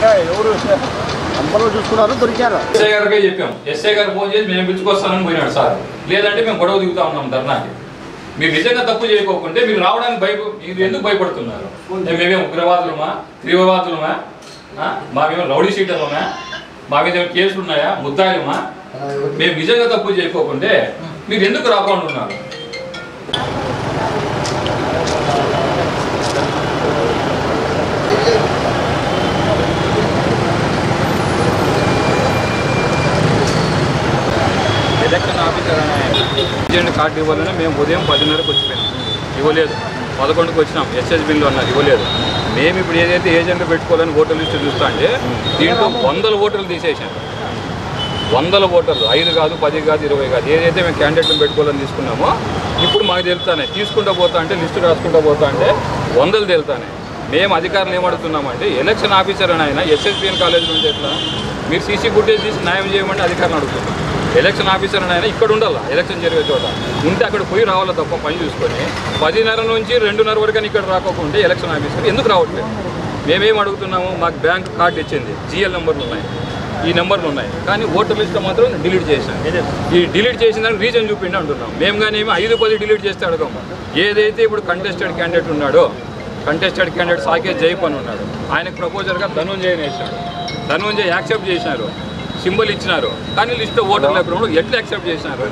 ఇంకా ఎవరు అంపలో చూసుకున్నారు దొరికారు. ఎస్ఐ గారికే చెప్పాం. ఎస్ఐ గారు ఫోన్ చేసి మేము పిలుచుకొస్తానని పోయినాడు సార్. లేదంటే మేము గొడవ దిగుతా ఉన్నాం ధర్నాకి. మీరు నిజంగా తప్పు చేయకోకుంటే మీరు రావడానికి మీరు ఎందుకు భయపడుతున్నారు? మేమేమో ఉగ్రవాదులమా, తీవ్రవాదులమా, మాకేమో రౌడీ షీటర్లమా, మా మీద కేసులు ఉన్నాయా, ముద్దాయిలమా? మేము నిజంగా తప్పు చేయకోకుంటే మీరు ఎందుకు రాకుండా ఉన్నారు? ఎలక్షన్ ఆఫీసర్ ఏజెంట్ కార్డు ఇవ్వాలని మేము ఉదయం 10:30కి వచ్చిపోయాం. ఇవ్వలేదు. 11కి వచ్చినాం. ఎస్ఎస్బిన్లో అన్నారు, ఇవ్వలేదు. మేము ఇప్పుడు ఏదైతే ఏజెంట్ పెట్టుకోవాలని ఓటర్ లిస్టు చూస్తా అంటే దీంట్లో 100 ఓటర్లు తీసేసాం. 100 ఓటర్లు, 5 కాదు, 10 కాదు, 20 కాదు. ఏదైతే మేము క్యాండిడేట్లను పెట్టుకోవాలని తీసుకున్నామో ఇప్పుడు మాకు తెలుస్తానే. తీసుకుంటూ పోతా అంటే లిస్టు రాసుకుంటూ పోతా అంటే 100 తెలుతానే. మేము అధికారులు ఏమడుగుతున్నామంటే ఎలక్షన్ ఆఫీసర్ అని ఆయన ఎస్ఎస్బిఎన్ కాలేజ్ నుంచి ఎట్లా మీరు సీసీ ఫుటేజ్ తీసి న్యాయం చేయమంటే అధికారులు అడుగుతున్నాం. ఎలక్షన్ ఆఫీసర్ అని ఆయన ఇక్కడ ఉండాలా, ఎలక్షన్ జరిగే చోట ఉంటే అక్కడ పోయి రావాలా తప్ప పని చూసుకొని 10:30 నుంచి 2:30 వరకు అని ఇక్కడ రాకోకుంటే ఎలక్షన్ ఆఫీసర్ ఎందుకు రావట్లేదు? మేమేం అడుగుతున్నాము, మాకు బ్యాంక్ కార్డు ఇచ్చింది, జిఎల్ నెంబర్లు ఉన్నాయి, ఈ నెంబర్లు ఉన్నాయి, కానీ ఓటర్ లిస్ట్ మాత్రం డిలీట్ చేశాను. ఈ డిలీట్ చేసిన దానికి రీజన్ చూపిండి అంటున్నాం. మేము కానీ ఏమో 5-10 డిలీట్ చేస్తే అడగము. ఏదైతే ఇప్పుడు కంటెస్టెడ్ క్యాండిడేట్ ఉన్నాడో, కంటెస్టెడ్ క్యాండిడేట్ సాకేత్ జైపన్ ఉన్నాడు, ఆయనకు ప్రపోజల్గా ధనుంజయని వేశాడు. ధనుంజయ్ యాక్సెప్ట్ చేసినారు, సింబల్ ఇచ్చినారు, కానీ లిస్ట్లో ఓటర్ లేకుండా ఎట్లా యాక్సెప్ట్ చేసినారు?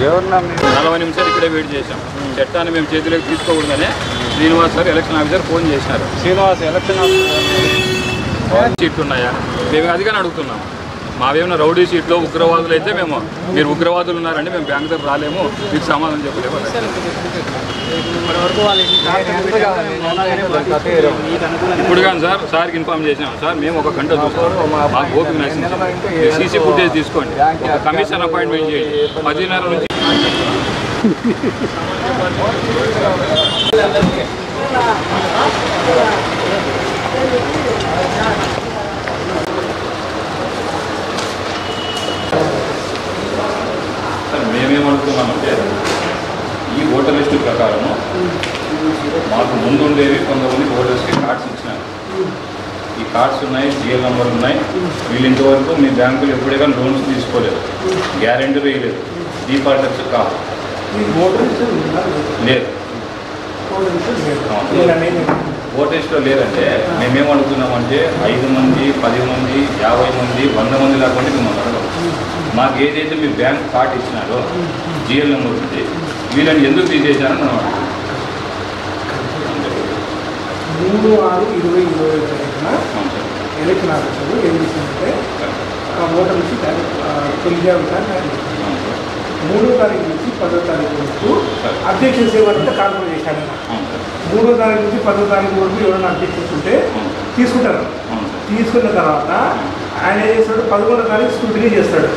40 నిమిషాలు ఇక్కడే వెయిట్ చేశాం. చట్టాన్ని మేము చేతిలోకి తీసుకోకూడదనే శ్రీనివాస్ గారు ఎలక్షన్ ఆఫీసర్ ఫోన్ చేసినారు. శ్రీనివాస్ ఎలక్షన్ ఆఫీసర్ సీట్లు ఉన్నాయా? మేము అదిగానే అడుగుతున్నాం. మావేమైనా రౌడీ సీట్లో ఉగ్రవాదులు అయితే మేము మీరు ఉగ్రవాదులు ఉన్నారంటే మేము బ్యాంక్ దగ్గర రాలేము, మీకు సమాధానం చెప్పలేము. ఇప్పుడు కానీ సార్కి ఇన్ఫార్మ్ చేసినాం. సార్ మేము 1 గంట చూస్తాం, మాకు ఓపిక నశించాం, సీసీ ఫుటేజ్ తీసుకోండి, ఒక కమిషన్ అపాయింట్మెంట్ చేయండి. 10:30 నుంచి మేమేమనుకున్నామంటే ఈ ఓటర్ లిస్టు ప్రకారము మాకు ముందుండేవి కొంతమంది ఓటర్స్కి కార్డ్స్ ఇచ్చినారు. ఈ కార్డ్స్ ఉన్నాయి, జిఎల్ నెంబర్లు ఉన్నాయి. వీళ్ళు ఇంతవరకు మీ బ్యాంకులు ఎప్పుడే కానీ లోన్స్ తీసుకోలేదు, గ్యారెంటీ వేయలేదు, డిఫాల్టర్స్ కాదు లేదు. ఓటర్ లిస్టులో లేదంటే మేమేమనుకున్నామంటే 5 మంది, 10 మంది, 50 మంది, 100 మంది లేకుండా మిమ్మల్ని అడగం. మాకు ఏదైతే మీ బ్యాంక్ కార్డు ఇచ్చినారో జిఎల్ నెంబర్ ఉంది, వీళ్ళని ఎందుకు తీసేసారని మనం అడుగుతాం. 3/6/2021 ఎలక్షన్ ఆఫీసర్ ఏం చేసిందంటే ఓటర్ నుంచి తొలిజాబితాన్ని 3వ తారీఖు నుంచి 10వ తారీఖు వరకు అబ్జెక్షన్స్ ఏమంటే కాల్పులు చేశాడు. 3వ తారీఖు నుంచి 10వ తారీఖు వరకు ఎవరైనా అబ్జెక్షన్స్ ఉంటే తీసుకుంటారు. తీసుకున్న తర్వాత ఆయన ఏం చేస్తాడు, 11వ తారీఖు స్క్రూటినీ చేస్తాడు,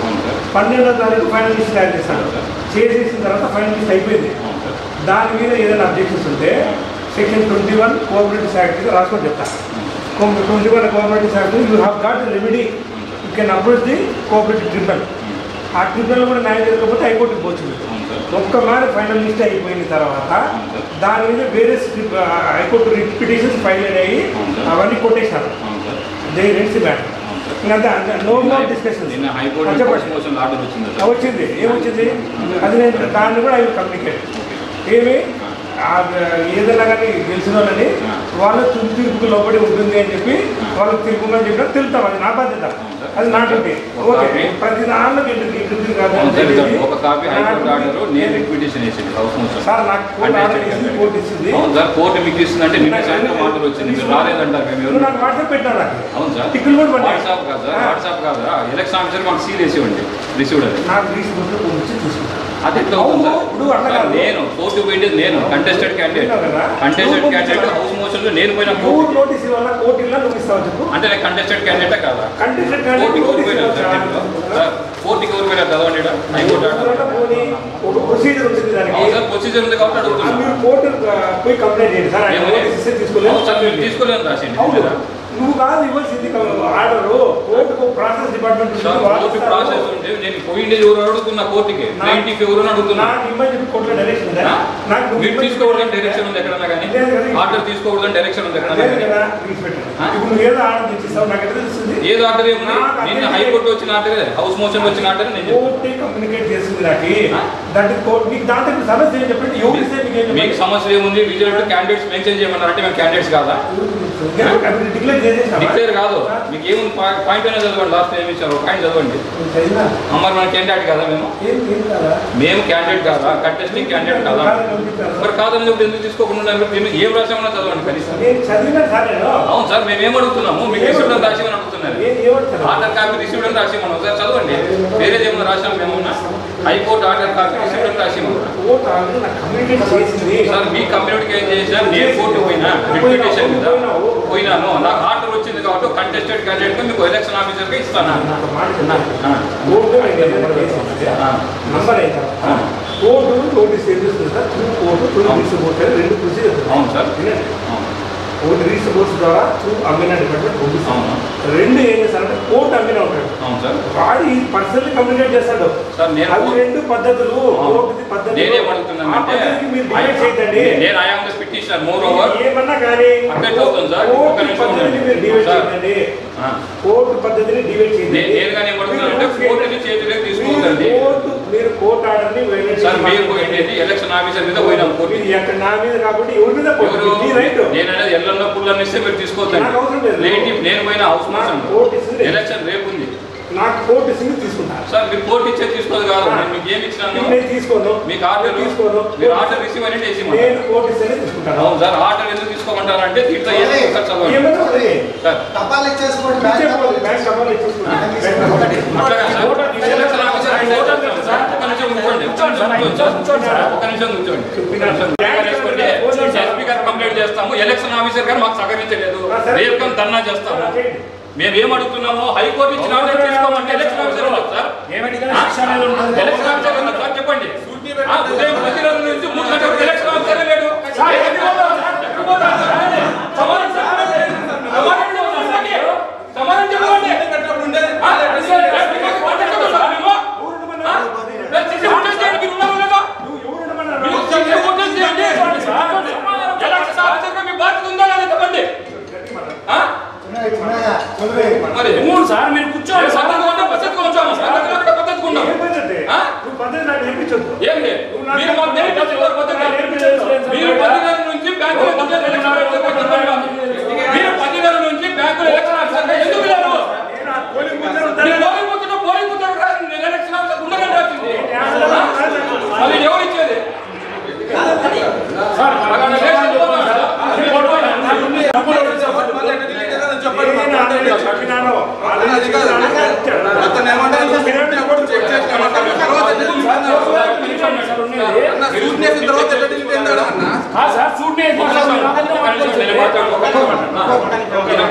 12వ తారీఖు ఫైనల్ లిస్ట్ తయారు చేస్తాడు. చేసేసిన తర్వాత ఫైనల్ లిస్ట్ అయిపోయింది. దాని మీద ఏదైనా అబ్జెక్షన్స్ ఉంటే సెక్షన్ 21 కోఆపరేటివ్ యాక్ట్ రాసుకొని చెప్తాను. 21 cooperative act you have got remedy, you can approach the cooperative tribunal. ఆ ట్రిబ్యునల్ కూడా న్యాయం జరగకపోతే హైకోర్టుకి పోతుంది. ఒక్క మారి ఫైనల్ లిస్ట్ అయిపోయిన తర్వాత దాని మీద వేరే హైకోర్టు రిట్ పిటిషన్స్ ఫైల్ అయ్యి అవన్నీ కొట్టేశారు. They reds ban. No more discussion. వచ్చింది ఏమొచ్చింది అది నేను దాన్ని కూడా అవి కమ్యూనికేట్ ఏమి ఏదైనా కానీ గెలిచిన వాళ్ళని వాళ్ళు తుది తీర్పుకు లోబడి ఉంటుంది అని చెప్పి వాళ్ళకి తీర్పుమని చెప్పినా తెలుస్తాం. అది నా బాధ్యత, అది నా డ్యూటీ. ఓకే, ప్రతి దాంట్లో డ్యూటీ కాదు. సార్ నాకు కోర్టు ఇచ్చింది. నాకు వాట్సాప్ పెట్టాను. టిక్కులు కూడా నాకు చూసుకుంటాను. అది ఎట్లా నేను కోర్టు పోయింది, నేను కంటెస్టెడ్ క్యాండిడేట్ హౌస్ మోషన్ లో నేను పోయిన నోటీస్ ఇవ్వాలా, కోర్టు ఇలా నువ్వు ఇస్తావు చెప్పు. అంటే నేను కంటెస్టెడ్ క్యాండిడేటా కాదా? కంటెస్టెడ్ కోర్టుకి ఎవరు పోయినారు సార్? కోర్టుకి ఎవరు పోయినారు చదవండి. ప్రొసీజర్ ఉంటుంది, దానికి ప్రొసీజర్ ఉంది కాబట్టి అడుగుతున్నాను. మీరు కోర్టు పోయి కంప్లైంట్ చేయండి సార్. తీసుకోలేదు రాసింది. నువ్వు కాదు ఇవ్వాల్సింది ఆర్డరు కోర్టుకు ప్రాసెస్ డిపార్ట్మెంట్ ప్రాసెస్ ఉంటే నేను పోయింది ఎవరు అడుగుతున్నా కోర్టుకి ప్లేంటిఫ్ ఎవరు అడుగుతున్నా కోర్టులో డైరెక్షన్ మీరు తీసుకోవడానికి డైరెక్షన్ ఉంది ఎక్కడన్నా కానీ ఆర్డర్ తీసుకోవడానికి డైరెక్షన్ ఉంది ఎక్కడన్నా ఇప్పుడు ఏదో ఆర్డర్ తెచ్చిస్తావు నాకు ఎక్కడ తెలుస్తుంది ఏదో ఆర్డర్ ఏముంది నిన్న హైకోర్టు వచ్చిన ఆర్డర్ హౌస్ మోషన్ వచ్చిన ఆర్డర్ కోర్టే కమ్యూనికేట్ చేస్తుంది నాకు దాంట్లో కోర్టు మీకు దాంట్లో సమస్య ఏం చెప్పండి ఎవరు మీకు సమస్య ఏముంది రిజల్ట్ క్యాండిడేట్స్ మెన్షన్ చేయమన్నారంటే మేము క్యాండిడేట్స్ కాదా డిక్లేర్ కాదు మీకు ఏముంది పాయింట్ అనేది చదవండి లాస్ట్ ఏమి ఇచ్చారు పాయింట్ చదవండి మరి మన క్యాండిడేట్ కాదా మేము క్యాండిడేట్ కాదా కంటెస్టింగ్ క్యాండిడేట్ కాదా మరి కాదని చెప్పి ఎందుకు తీసుకోకుండా ఏం రాసామన్నా చదవండి కనీసం అవును సార్ మేము ఏం అడుగుతున్నాము మీకు రిసీవ్డ్ అని రాసిమని అడుగుతున్నారు ఆర్డర్ కాపీ రిసీవ్డ్ అని రాసిమని ఒకసారి చదవండి వేరేది ఏమన్నా రాసాము మేమన్నా హైకోర్టు ఆర్డర్ కాపీ రిసీవ్డ్ అని రాసిమన్నా సార్ మీ కమ్యూనిటీ ఏం చేసినా నేను కోర్టు పోయినా రిప్యుటేషన్ మీద పోయినాను నాకు ఆర్డర్ వచ్చింది కాబట్టి కంటెస్టెడ్ క్యాండిడేట్ మీకు ఎలక్షన్ ఆఫీసర్గా ఇస్తాను కోర్టు నోటీస్ చేస్తుంది సార్ కోర్టు రెండు ప్రొసీజర్ అవును సార్ కోర్టు రీసపోర్ట్స్ ద్వారా త్రూ అమ్మినా డిపార్ట్మెంట్ పంపిస్తాను రెండు ఏం చేస్తారంటే కోర్టు అమ్మినా ఉంటాడు అవును సార్ వాడు ఈ పర్సనల్ కమ్యూనికేట్ చేస్తాడు సార్ నేను అవి రెండు పద్ధతులు కోర్టుది పద్ధతి నేనేమడుగుతున్నానంటే మీరు డివైడ్ చేయదండి నేను I am the petitioner more over ఏమన్నా కానీ అప్డేట్ అవుతుంది సార్ కోర్టు పద్ధతిని మీరు డివైడ్ చేయదండి కోర్టు పద్ధతిని డివైడ్ చేయండి నేను కానీ ఏమడుగుతున్నానంటే కోర్టుని చేతిలోకి తీసుకోవద్దండి మీరు కోర్టు ఆర్డర్ని వైలేట్ సార్ మీరు పోయింది ఎలక్షన్ ఆఫీసర్ మీద పోయినాం కోర్టు ఎక్కడ నా మీద కాబట్టి ఎవరి మీద పోయింది మీ రైట్ నేను అనేది ఎల్లన్న పుల్లన్న ఇస్తే మీరు తీసుకోవద్దండి నేను పోయిన హౌస్ మోషన్ ఎలక్షన్ రేపు ఉంది నాకు కోర్టు ఇచ్చింది తీసుకుంటాను సార్ మీరు కోర్టు ఇచ్చేది తీసుకోదు కాదు నేను మీకు ఏమి ఇచ్చినాను నేను తీసుకోను మీకు ఆర్డర్ తీసుకోను మీరు ఆర్డర్ రిసీవ్ అనేది వేసి నేను కోర్టు ఇస్తేనే తీసుకుంటాను అవును సార్ ఆర్డర్ ఎందుకు తీసుకోమంటారంటే దీంట్లో ఏమి సార్ చదవండి సార్ తపాలు ఇచ్చేసుకోండి బ్యాంక్ తపాలు ఇచ్చేసుకోండి అట్లాగా సార్ ఎలక్షన్ ఆఫీసర్ అంటే ఒక నిమిషం కూర్చోండి ఒక నిమిషం కూర్చోండి ఎస్పీ గారు కంప్లైంట్ చేస్తాము ఎలక్షన్ ఆఫీసర్ గారు మాకు సహకరించలేదు రేపు కానీ ధర్నా చేస్తాము మేము ఏం అడుగుతున్నాము హైకోర్టు ఇచ్చిన ఆర్డర్ తీసుకోమంటే ఎలక్షన్ ఆఫీసర్ ఉండదు సార్ ఎలక్షన్ ఆఫీసర్ ఉండదు సార్ చెప్పండి ఉదయం 10 రోజుల నుంచి 3 గంటలకు ఎలక్షన్ ఆఫీసర్ లేడు మరి సార్ మీరు కూర్చోండి పద్ధతిగా ఉంచాము పద్ధతిగా ఉన్నాం ఏంటి మీరు మీరు 10 నెలల నుంచి బ్యాంకులో మీరు 10 నెలల నుంచి బ్యాంకులో ఎలక్షన్ ఆఫీసర్ ఎందుకు లేరు పోలింగ్ బూత్ ఎలక్షన్ ఆఫీసర్ ఉండగానే వచ్చింది అది ఎవరు ఇచ్చేది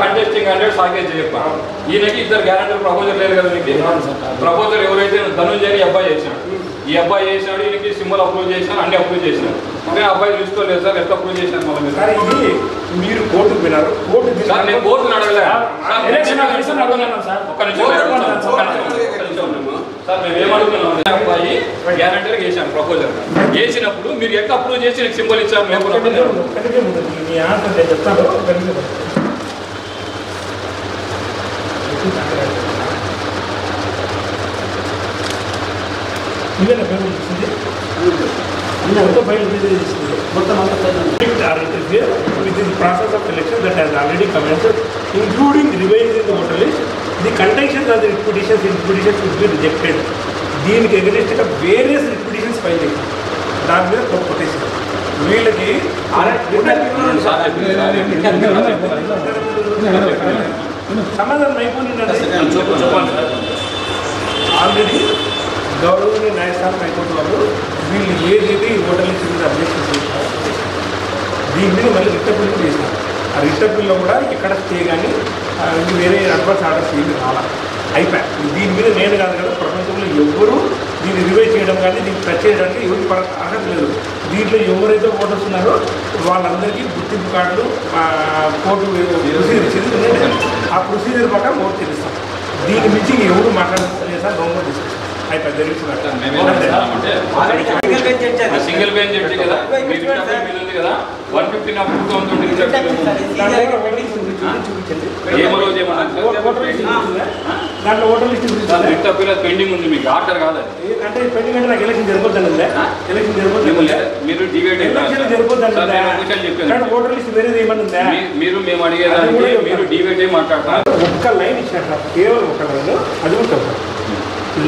కంటెస్టింగ్ అంటే సాకేజ్ చెప్పాను ఈయనకి ఇద్దరు గ్యారెంటీ ప్రపోజల్ లేదు కదా మీకు ప్రపోజల్ ఎవరైతే ధనుంజయని అబ్బాయి చేశాడు ఈ అబ్బాయి చేశాడు ఈయనకి సింబల్ అప్రూవ్ చేశాను అన్ని అప్రూవ్ చేశాను కానీ అబ్బాయి లిస్ట్లో లేదు సార్ ఎట్లా అప్రూవ్ చేశాను మళ్ళీ మీరు కోర్టుకు పోయినారు సార్ నేను కోర్టును అడగలే సార్ మేము ఏమడుగుతున్నాం అబ్బాయి గ్యారెంటీగా చేశాను ప్రపోజల్ చేసినప్పుడు మీరు ఎట్లా అప్రూవ్ చేసి నీకు సింబల్ ఇచ్చారు చెప్తాను ఇదేనా పేమెంట్ ఇచ్చింది మొత్తం బయట ఇచ్చింది మొత్తం with in process of election that has already commenced including revising the voter list the contentions of the petitions will be rejected దీనికి ఎగనిస్ట్గా వేరియస్ రిపిటిషన్స్ ఫైల్ చేశారు దాని మీద కొట్టేసారు వీళ్ళకి సమాధానం అయిపోయిందండి ఆల్రెడీ గౌరవనీయ న్యాయస్థానం హైకోర్టు వాళ్ళు వీళ్ళు ఏదైతే ఈ ఓటర్ లిస్ట్ మీద అబ్జెక్షన్ చేశారో దీని మీద మళ్ళీ రిట్ అప్పీల్ చేశారు ఆ రిట్ అప్పీల్లో కూడా ఎక్కడ స్టే కానీ వేరే అడ్వాన్స్ ఆర్డర్స్ ఏమి రాలా అయిపోయాయి దీని మీద నేను కాదు కదా ప్రపంచంలో ఎవ్వరూ దీన్ని రివైజ్ చేయడం కానీ దీన్ని టచ్ చేయడానికి ఎవరికి అర్హత లేదు దీంట్లో ఎవరైతే ఓటర్స్ ఉన్నారో వాళ్ళందరికీ గుర్తింపు కార్డులు కోర్టు ప్రొసీజర్ ఇచ్చింది. ఆ ప్రొసీజర్ ప్రకారం ఓటు తెలుస్తాం. దీని నుంచి ఎవరు మాట్లాడుతున్నారు సార్ గవర్నమెంట్ డిస్కషన్ అయిపోయి సింగిల్ బెంచ్ జడ్జి కదా, ఉంది కదా 150 దాంట్లో ఓటర్ లిస్ట్ పెండింగ్ ఉంది మీకు ఆర్డర్ కాదు అంటే పెండింగ్ అంటే నాకు ఎలక్షన్ జరిపోద్దండి. ఎలక్షన్ జరిపోతుంది మీరు డివైడ్ జరిపోద్దండి. ఓటర్ లిస్ట్ వేరేది ఏమన్నా ఉందా? మీరు మేము అడిగేదానికి మీరు డివైడ్ మాట్లాడతారు. ఒక్క లైన్ ఇచ్చినట్టు కేవలం ఒక లైన్ అది కూడా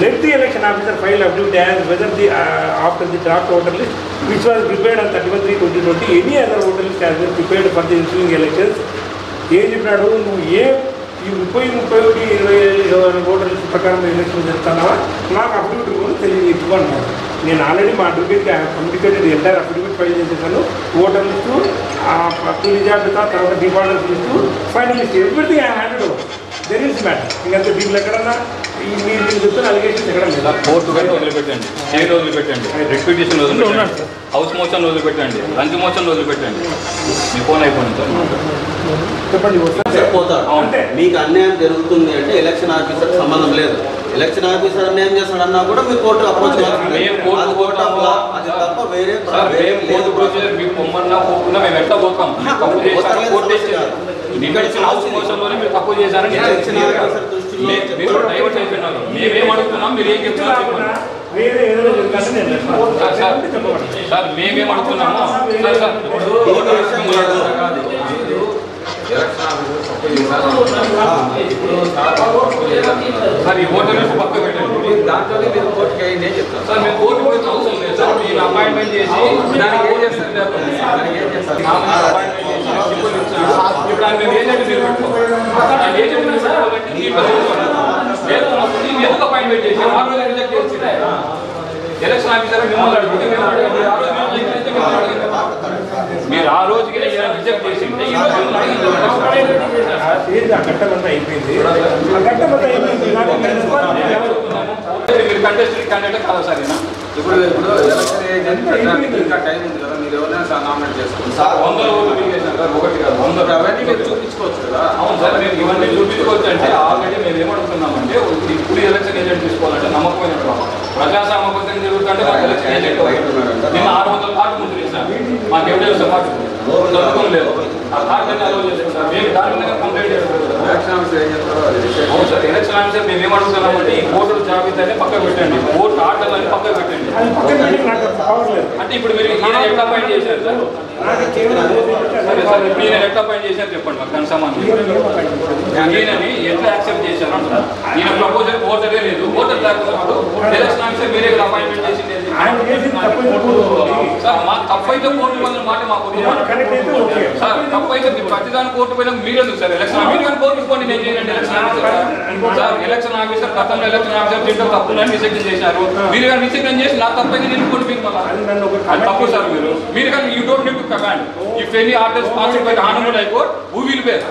let the election officer file affidavit as whether the after the draft voter list which was prepared on 31/3/2020 any other voter list has been prepared for the ensuing elections. ఏం చెప్పినాడు, నువ్వు ఈ 30 voter list ప్రకారం election చేస్తున్నావా నాకు affidavit కూడా తెలియదు అన్నాడు. నేను ఆల్రెడీ మా అడ్వకేట్కి కమ్యూనికేటెడ్ ఎంటైర్ అఫిడవిట్ ఫైల్ చేసేసాను. ఓటర్ లిస్టు, తొలి జాబితా, తర్వాత defaulters list, final list everything I handed over. There is matter. ఇంకంతా దీంట్లో ఎక్కడన్నా మీరు చెప్తున్న అలిగేషన్స్ ఎక్కడ లేదు. కోర్టు గట్టి వదిలిపెట్టండి, స్టేట్ వదిలిపెట్టండి, రెప్యుటేషన్ వదిలిపెట్టండి, హౌస్ మోషన్ వదిలిపెట్టండి, లంచ్ మోషన్ వదిలిపెట్టండి. మీ ఫోన్ అయిపోయింది సార్. చెప్పండి. అంటే మీకు అన్యాయం జరుగుతుంది అంటే ఎలక్షన్ ఆఫీసర్ సంబంధం లేదు. ఎలక్షన్ ఆఫీసర్ అన్యాయం చేస్తాడన్నా కూడా మీరు కోర్టు అప్రోచ్ తప్ప వేరే మీకు పొమ్మన్నా పోకుండా మేము ఎట్లా పోతాం. మీరు తప్పు చేశారని మీరు డైవర్ట్ అయిపోయినారు. మేమేం అడుగుతున్నాం, మీరు ఏం చెప్తున్నారు సార్? మేమేం అడుగుతున్నాము సార్? ఈ ఓటర్ లిస్ట్ పక్క పెట్టండి. దాంట్లో మీరు కోర్టుకి అయ్యింది ఏం చెప్తారు సార్? మేము కోర్టు గురించి అవసరం లేదు సార్. మీరు అపాయింట్మెంట్ చేసి దానికి ఏం చేస్తారు? ఇప్పుడు ఆయన మేము ఏజెంట్ మీరు పెట్టుకోవాలి. ఏజెంట్ ఎందుకు అపాయింట్మెంట్ చేసి ఆ రోజు రిజెక్ట్ చేసి ఎలక్షన్ ఆఫీసర్ మిమ్మల్ని అడుగుతుంది. మీరు ఆ రోజుకి రిజెక్ట్ చేసి గట్టమంతా అయిపోయింది. మీరు కంటెస్టెడ్ క్యాండిడేట్ కాదా సార్? ఇప్పుడు ఇంకా టైం ఉంది కదా, మీరు ఎవరైనా నామినేట్ చేసుకోండి. 100 ఓట్లు మీకు వేసాను సార్, ఒకటి కాదు 100. అవన్నీ మీరు చూపించుకోవచ్చు కదా. అవును సార్, మేము ఇవన్నీ చూపించుకోవచ్చు. అంటే ఆల్రెడీ మేము ఏమడుగుతున్నామంటే ఇప్పుడు ఎలక్షన్ ఏజెంట్ తీసుకోవాలంటే నమ్మకమైన ప్రజాస్వామ్యం జరుగుతుంటే నాకు ఎలక్షన్ ఏజెంట్ నేను 600 కార్డు ముందు వేసాను. మాకు ఎవిడెన్స్ దొరకడం లేదు. ఆ కార్డుని అలౌ చేసుకుంటారు. మేము దాని మీద కంప్లైంట్ చేస్తాం. ఎలక్షన్ ఆఫీసర్ ఏం చేస్తారో అది అవును సార్, ఎలక్షన్ ఆఫీసర్ మేము ఏమడుగుతున్నామంటే ఈ ఓటర్ జాబితానే పక్కకు పెట్టండి, ఓటు ఆర్డర్లని పక్కకు పెట్టండి. అంటే ఇప్పుడు మీరు ఎట్లా అపాయింట్ చేశారు సార్? సరే సార్, ఇప్పుడు ఈయన ఎట్లా అపాయింట్ చేశారు చెప్పండి మాకు దాని సంబంధం. ఈయనని ఎట్లా యాక్సెప్ట్ చేశారు అంటారు. ఈయన ప్రపోజల్ ఓటరే లేదు. ఓటర్ లేకపోతే ఎలక్షన్ ఆఫీసర్ మీరే అపాయింట్మెంట్ చేసింది సార్. మాకు తప్పైతే కోర్టు వల్ల మాట మాకు సార్. తప్పైతే ప్రతిదాని కోర్టు పోయినా మీరెందుకు సార్? ఎలక్షన్ మీరు కానీ కోర్టుకు పోండి, నేను చేయండి election officer sir. Election officer గతంలో ఎలక్షన్ ఆఫీసర్ దీంట్లో తప్పులని నిశ్చయం చేశారు. మీరు కానీ నిశ్చయం చేసి నా తప్పైతే నేను కోర్టు మీకు అది తప్పు సార్. మీరు కానీ you don't need to command. If any orders passed by honourable high court who will bear?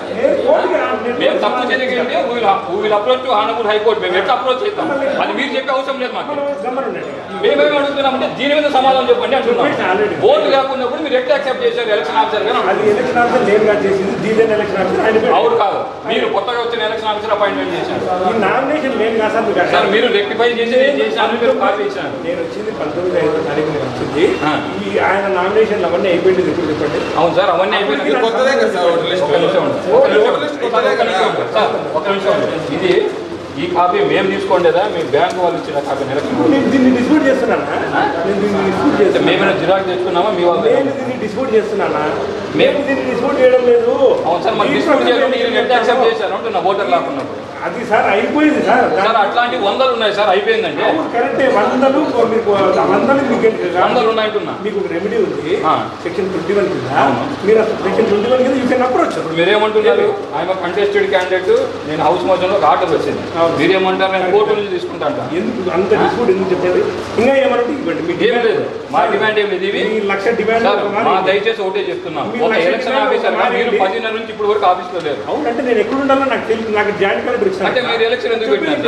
మేము తప్పు చేయకంటే who will approach to honourable high court. మేము ఎట్లా అప్రోచ్ చేస్తాం అది మీరు చెప్పే అవసరం లేదు మాకు. మేమేమి అడుగుతున్నామంటే దీని మీద సమాధానం చెప్పండి అంటున్నాం. ఓటు లేకుండా కూడా మీరు ఎట్లా యాక్సెప్ట్ చేశారు ఎలక్షన్ ఆఫీసర్ గారు? అవును కాదు, మీరు కొత్తగా వచ్చిన ఎలక్షన్ ఆఫీసర్ అపాయింట్మెంట్ చేశారు సార్. మీరు రెక్టిఫై చేసి నేను చేశాను, మీరు కాపీ ఇచ్చాను. నేను వచ్చింది 19 తారీఖున వచ్చింది. ఆయన నామినేషన్లు అవన్నీ అయిపోయింది ఇప్పుడు చెప్పండి. అవును సార్, అవన్నీ అయిపోయింది. కొత్తదే కదా సార్ ఓటర్ లిస్ట్. ఒక నిమిషం. ఇది ఈ కాపీ మేము తీసుకోండేదా మీ బ్యాంక్ వాళ్ళు ఇచ్చిన కాపీ? దీన్ని డిస్ప్యూట్ చేస్తున్నానా? మేమైనా జిరాక్స్ తెచ్చుకున్నామా మీ వాళ్ళు? దీన్ని డిస్ప్యూట్ చేస్తున్నానా? మేము దీన్ని డిస్ప్యూట్ చేయడం లేదు. అవును సార్, మరి డిస్ప్యూట్ చేయడం మీరు ఎట్లా యాక్సెప్ట్ చేశారు అంటున్నా ఓటర్ లేకున్నప్పుడు. అది సార్ అయిపోయింది సార్. సార్ అట్లాంటి 100 ఉన్నాయి సార్, అయిపోయిందంటే కరెక్టే. 100 మీకు 100 ఉన్నాయంటున్నా. మీకు ఒక రెమెడీ ఉంది సెక్షన్ 21 కింద. మీరు అసలు సెక్షన్ 21 కింద యూ కెన్ అప్రోచ్. మీరేమంటున్నారు? ఆయన కంటెస్టెడ్ క్యాండిడేట్, నేను హౌస్ మోషన్లో ఒక ఆర్డర్ వచ్చింది. మీరేమంటారు? నేను కోర్టు నుంచి తీసుకుంటా. ఎందుకు అంత డిస్ప్యూట్ ఎందుకు చెప్పండి? ఇంకా ఏమంటే ఇవ్వండి. మీకు ఏం లేదు, మా డిమాండ్ ఏం లేదు. ఇవి 1,00,000 డిమాండ్ మా దయచేసి ఒకటే చెప్తున్నాం. ఒక ఎలక్షన్ ఆఫీసర్ మీరు 10 నెలల నుంచి ఇప్పుడు వరకు ఆఫీస్లో లేరు. అవునంటే నేను ఎక్కడ ఉండాలో నాకు తెలియదు. నాకు జాయింట్ కలెక్టర్ వచ్చినా అంటే మీరు ఎలక్షన్ ఎందుకు పెట్టినారు?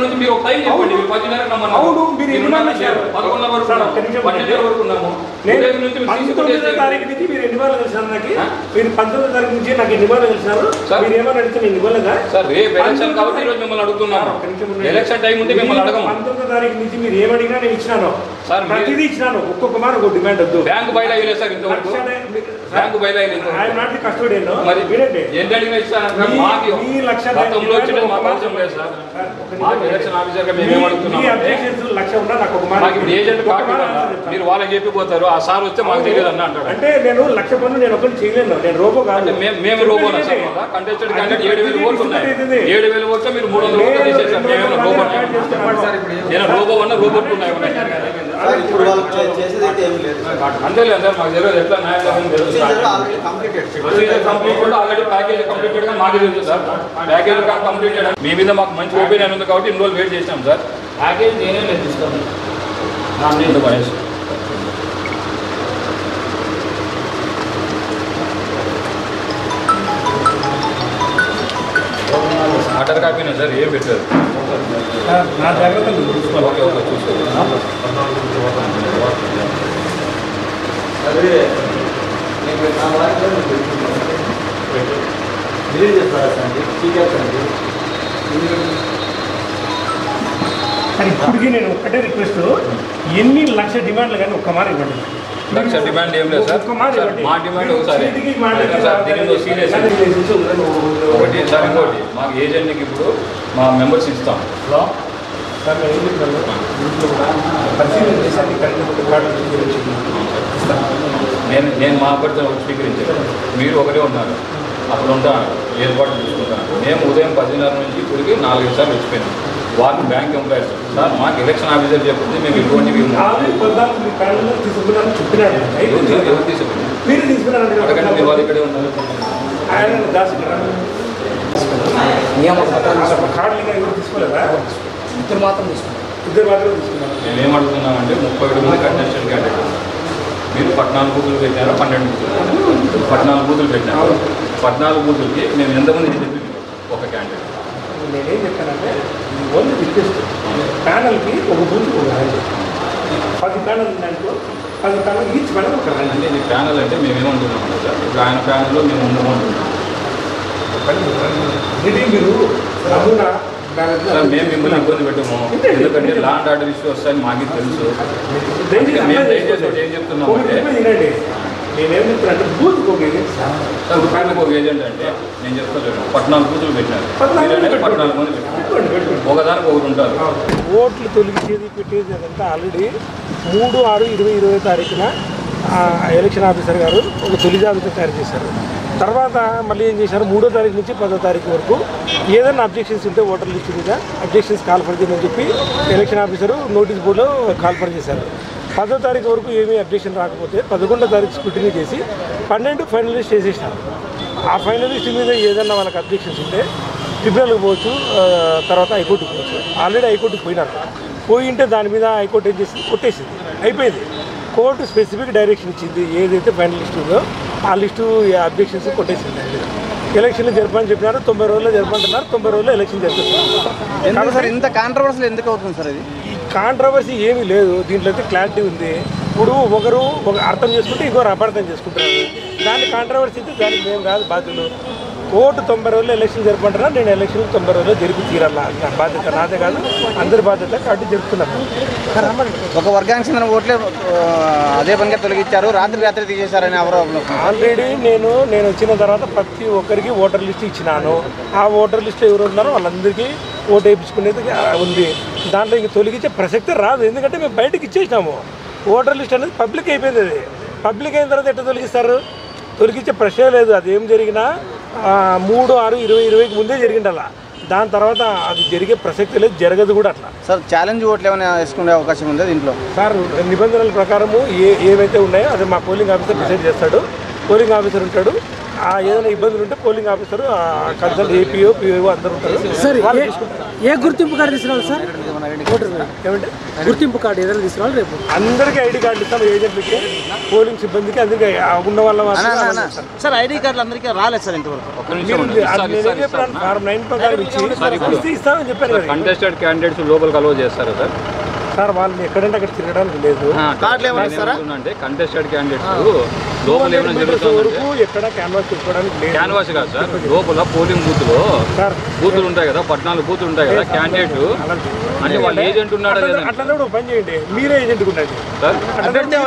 నుంచి మీరు ఒక టైం చెప్పండి. మీరు 11:30 వరకు ఉన్నాము. 19వ తారీఖు నుంచి మీరు ఎన్ని వాళ్ళు కలిసారు? నాకు మీరు 19వ తారీఖు నుంచి నాకు ఎన్ని వాళ్ళు కలిసారు? మీరు ఏమని అడిగితే నేను ఇవ్వలేదా సార్? రేపు ఎలక్షన్ కాబట్టి ఈరోజు మిమ్మల్ని అడుగుతున్నాను. ఎలక్షన్ టైం ఉంటే మిమ్మల్ని అడగము. 19వ తారీఖు నుంచి మీరు ఏమడిగినా నేను ఇచ్చినాను సార్. ప్రతిదీ ఇచ్చినాను. ఒక్కొక్క మాట ఒక డిమాండ్ వద్దు. బ్యాంకు బయట అయ్యలేదు సార్ ఇంతవరకు. బ్యాంకు బయట అయ్యలేదు. మరి ఎంత అడిగినా ఇస్తాను. గతంలో వచ్చిన మాకు అవసరం లేదు సార్. మాకు ఎలక్షన్ ఆఫీసర్గా మేమేం అడుగుతున్నాం, మాకు ఇప్పుడు ఏజెంట్ కార్డు మీరు వాళ్ళకి చెప్పిపోతారు. ఆ సార్ వస్తే మాకు తెలియదు అన్న అంటాడు. అంటే నేను 1,00,000 పనులు నేను ఒకటి చేయలేను. నేను రోబో కాదు. మేము రోబోనా సార్? కంటెస్టెడ్ క్యాండిడేట్ 7,000 ఓట్లు ఉన్నాయి. 7,000 ఓట్లు మీరు 300 ఓట్లు తీసేసారు. మేమేమో రోబో నేను రోబో అన్న రోబోట్ ఉన్నాయి. అంతేలేదు సార్. మాకు తెలియదు ఎట్లా న్యాయంగా కంప్లీట్ ఆల్రెడీ ప్యాకేజ్ కంప్లీటెడ్ గా మాకు తెలుసు సార్. ప్యాకేజ్ కంప్లీటెడ్ మీ మీద మాకు మంచి ఒపీనియన్ ఉంది కాబట్టి ఇన్ని రోజులు వెయిట్ చేసినాం సార్. ప్యాకేజ్ నేనే లేదు తీసుకోండి. వయసు ఆర్డర్ కాపీనే సార్. ఏం పెట్టారు? నా జాగ్రత్తలు చూసుకోవాలి. ఓకే ఓకే చూసుకోండి. ఇప్పటికీ నేను ఒక్కటే రిక్వెస్ట్, ఎన్ని 1,00,000 డిమాండ్లు కానీ ఒక్క మాట ఇవ్వండి. 1,00,000 డిమాండ్ ఏం లేదు సార్. మా డిమాండ్ ఒకసారి ఒకటి సార్. ఇంకోటి మాకు ఏజెంట్కి ఇప్పుడు మా మెంబర్స్ ఇస్తాం. నేను మా అభ్యర్థులను స్వీకరించాను. మీరు ఒకటే ఉన్నారు. అప్పుడు ఉంటాను, ఏర్పాటు చూసుకుంటాను. మేము ఉదయం 10:30 నుంచి ఇప్పటికి 4-5 సార్లు వచ్చిపోయినాం. వాళ్ళు బ్యాంక్ ఎంప్లాయర్స్ సార్. మాకు ఎలక్షన్ ఆఫీసర్ చెప్తే మేము ఇటువంటి ఎవరు తీసుకున్నారు? అడగండి. మీ వాళ్ళు ఇక్కడే ఉన్నారు. తీసుకోలేదా? ఇద్దరు మాత్రం తీసుకున్నారు. మేమేం అడుగుతున్నామంటే 31 మంది కంటెస్టెడ్ క్యాండిడేట్. మీరు 14 బూతులు పెట్టినారు, 12 బూతులు 14 బూతులు పెట్టినారు. 14 బూతులకి మేము ఎంతమంది చెప్పి ఒక క్యాండిడేట్. నేనేం చెప్పానంటే ఓన్లీ రిక్వెస్ట్, ప్యానల్కి ఒక బూత్ ఒక 10 ప్యానల్ ఉన్నాయనుకో, 10 ప్యానల్ ఈచ్ ప్యానల్ ఒక అంటే ఇది ప్యానల్ అంటే మేమేమంటున్నాం సార్. ఇప్పుడు ఆయన ప్యానల్లో మేము ఉండమంటున్నాం. మీరు నమూనా సార్ మేము మిమ్మల్ని ఇబ్బంది పెట్టము. ఎందుకంటే లా అండ్ ఆర్డర్ ఇష్యూ వస్తాయని మాకు తెలుసు. మేము దయచేసి ఏం చెప్తున్నామంటే నేనేం చెప్తున్నానంటే బూత్కి ఒక ఏజెంట్ సార్. బూత్కి ఒక ఏజెంట్ అంటే నేను చెప్తాను 14 బూతులు పెట్టినారు. 14 మంది పెట్టారు. ఒకదానికి ఒకరు ఉంటారు. ఓట్లు తొలగించేది పెట్టేది అదంతా ఆల్రెడీ 3/6/2020 తారీఖున ఎలక్షన్ ఆఫీసర్ గారు ఒక తొలి జాబితా తయారు చేశారు. తర్వాత మళ్ళీ ఏం చేశారు, 3వ తారీఖు నుంచి 10వ తారీఖు వరకు ఏదైనా అబ్జెక్షన్స్ ఉంటే ఓటర్ లిస్ట్ మీద అబ్జెక్షన్స్ కాల్ఫర్ చేయమని చెప్పి ఎలక్షన్ ఆఫీసరు నోటీస్ బోర్డులో కాల్ఫర్ చేశారు. 10వ తారీఖు వరకు ఏమీ అబ్జెక్షన్ రాకపోతే 11వ తారీఖు స్క్రూటినీ చేసి 12 ఫైనలిస్ట్ చేసేసినారు. ఆ ఫైనలిస్ట్ మీద ఏదైనా వాళ్ళకి అబ్జెక్షన్స్ ఉంటే ట్రిబ్యునల్కి పోవచ్చు, తర్వాత హైకోర్టుకి పోవచ్చు. ఆల్రెడీ హైకోర్టుకి పోయినారు. పోయింటే దాని మీద హైకోర్టు ఏం చేసింది, కొట్టేసింది, అయిపోయింది. కోర్టు స్పెసిఫిక్ డైరెక్షన్ ఇచ్చింది. ఏదైతే ఫైనల్ లిస్టు ఉందో ఆ లిస్టు అబ్జెక్షన్స్ కొట్టేసింది. ఎలక్షన్లు జరపని చెప్పినారు, 90 రోజుల్లో జరపంటున్నారు. 90 రోజుల్లో ఎలక్షన్ జరుగుతుంది. సార్ ఇంత కాంట్రవర్సీ ఎందుకు అవుతుంది సార్? ఇది ఈ కాంట్రవర్సీ ఏమీ లేదు. దీంట్లో అయితే క్లారిటీ ఉంది. ఇప్పుడు ఒకరు అర్థం చేసుకుంటే ఇంకొకరు అపార్థం చేసుకుంటారు. దాని కాంట్రవర్సీ అయితే దానికి మేము కాదు బాధ్యులు. కోర్టు 90 రోజుల్లో ఎలక్షన్ జరపంటున్నా, నేను ఎలక్షన్ 90 రోజుల్లో జరిపి తీరాలా. నా బాధ్యత నాదే కాదు, అందరి బాధ్యత. కాబట్టి జరుపుతున్నాను. ఒక వర్గానికి చెందిన ఓట్లే అదే పనిగా తొలగించారు, రాత్రి తీసేశారని ఆరోపణ. ఆల్రెడీ నేను వచ్చిన తర్వాత ప్రతి ఒక్కరికి ఓటర్ లిస్ట్ ఇచ్చినాను. ఆ ఓటర్ లిస్ట్లో ఎవరు ఉన్నారో వాళ్ళందరికీ ఓటు వేయించుకునేది ఉంది. దాంట్లో ఇంక తొలగించే ప్రసక్తే రాదు. ఎందుకంటే మేము బయటకు ఇచ్చేసినాము. ఓటర్ లిస్ట్ అనేది పబ్లిక్ అయిపోయింది. అది పబ్లిక్ అయిన తర్వాత ఎట్లా తొలగిస్తారు? తొలగించే ప్రశ్నే లేదు. అది ఏం జరిగినా 3/6/2020కి ముందే జరిగింది. అలా దాని తర్వాత అది జరిగే ప్రసక్తి లేదు, జరగదు కూడా. అట్లా సార్ ఛాలెంజ్ ఓట్లు ఏమైనా వేసుకునే అవకాశం ఉందా దీంట్లో? సార్ నిబంధనల ప్రకారము ఏవైతే ఉన్నాయో అది మా పోలింగ్ ఆఫీసర్ డిసైడ్ చేస్తాడు. పోలింగ్ ఆఫీసర్ ఉంటాడు, ఏదైనా ఇబ్బందులు ఉంటే polling officer consult APO PO అందరూ ఉంటారు. సార్ ఏ గుర్తింపు కార్డు తీసుకురావాలి సార్? ఓటర్ ఏమంటే గుర్తింపు కార్డు ఏదైనా తీసుకురావాలి రేపు? అందరికీ ఐడి కార్డు ఇస్తాం, ఏజెంట్లకి, పోలింగ్ సిబ్బందికి, అందరికీ ఉన్న వాళ్ళ సార్ ఐడి కార్డులు అందరికీ రాలేదు సార్ ఇంతవరకు. ఫారం 9 ప్రకారం ఇచ్చి ఇస్తామని చెప్పారు కదా. కంటెస్టెడ్ క్యాండిడేట్స్ లోపలికి అలౌ చేస్తారా సార్? సార్ వాళ్ళని ఎక్కడంటే అక్కడ తిరగడానికి లేదు. అంటే కంటెస్టెడ్ క్యాండిడేట్స్ లోపల ఏమైనా జరుగుతుంది ఎక్కడ క్యాన్వాస్ తీసుకోవడానికి లేదు. క్యాన్వాస్ కాదు సార్, లోపల పోలింగ్ బూత్లో బూతులు ఉంటాయి కదా, 14 బూతులు ఉంటాయి కదా, క్యాండిడేట్ అంటే వాళ్ళ ఏజెంట్ ఉన్నాడా లేదా? అట్లా పని చేయండి, మీరే ఏజెంట్ ఉండండి సార్. అభ్యర్థి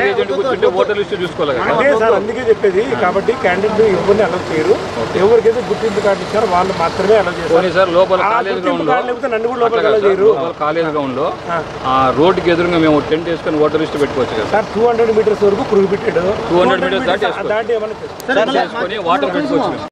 ఏజెంట్ కూర్చుంటే ఓటర్ లిస్ట్ చూసుకోవాలి కదా. అదే సార్, అందుకే చెప్పేది. కాబట్టి క్యాండిడేట్ ఎవరిని అలౌ చేయరు. ఎవరికైతే గుర్తింపు కార్డు ఇచ్చారో వాళ్ళు మాత్రమే అలౌ చేస్తారు సార్. లోపల కాలేజ్ గ్రౌండ్ లో, లేకపోతే నన్ను కూడా లోపల అలౌ చేయరు. కాలేజ్ గ్రౌండ్ లో ఆ రోడ్డుకి ఎదురుగా మేము టెంట్ వేసుకొని ఓటర్ లిస్ట్ పెట్టుకోవచ్చు కదా సార్. 200 మీటర్స్ వరకు పురుగు పెట్టాడు. 200 మీటర్స్ దాటి ఏమన్నా చేసుకొని వాటర్ పెట్టుకోవచ్చు.